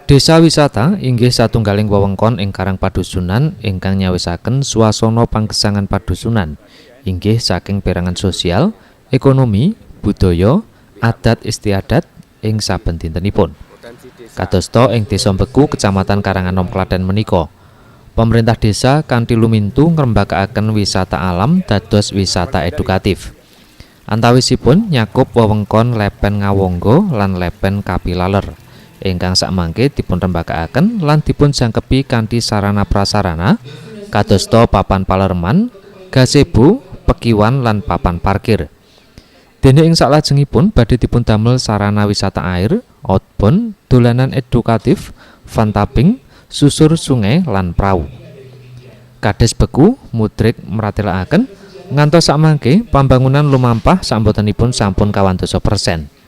Desa wisata inggih satunggaling wewengkon ing Karang Padusunan ingkang nyawisaken swasana panggesangan padusunan inggih saking perangan sosial, ekonomi, budaya, adat istiadat ing saben dintenipun. Kadosta ing Desa Mbeku, Kecamatan Karanganom, Klaten menika, pemerintah desa kanthi lumintu ngrembakakaken wisata alam dados wisata edukatif. Antawisipun nyakup wewengkon Lepen Ngawangga lan Lepen Kapilaler ingkang sakmangke dipunrembakakaken lan dipunjangkepi kanthi sarana prasarana kadosta papan palerman, gazebo, pekiwan lan papan parkir. Dene ing saklajengipun badhe dipundamel sarana wisata air, outbound, dolanan edukatif, fun tapping, susur sungai lan prau. Kades Beku mudrik mratelakaken ngantos sakmangke pambangunan lumampah sabotenipun sampun 100%.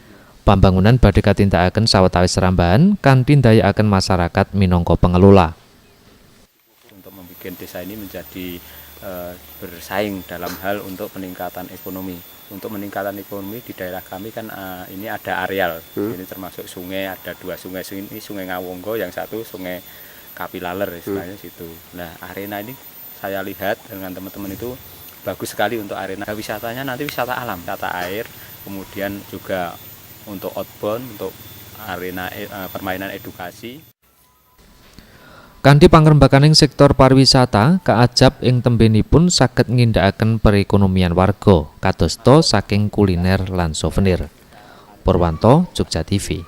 Pambangunan badhe katindakaken sawetawis serambahan kanthi ndayakaken masyarakat minangka pengelola. Untuk membuat desa ini menjadi bersaing dalam hal untuk peningkatan ekonomi. Untuk peningkatan ekonomi di daerah kami kan ini ada areal, ini termasuk sungai, ada 2 sungai, ini Sungai Ngawangga, yang satu Sungai Kapilaler istilahnya situ. Nah, arena ini saya lihat dengan teman-teman itu bagus sekali untuk arena wisatanya, nanti wisata alam, wisata air, kemudian juga untuk outbound, untuk arena permainan edukasi. Kanthi pangrembakaning sektor pariwisata kaajab ing tembenipun saged ngindakaken perekonomian warga kadosta saking kuliner lan souvenir. Purwanto, Jogja TV.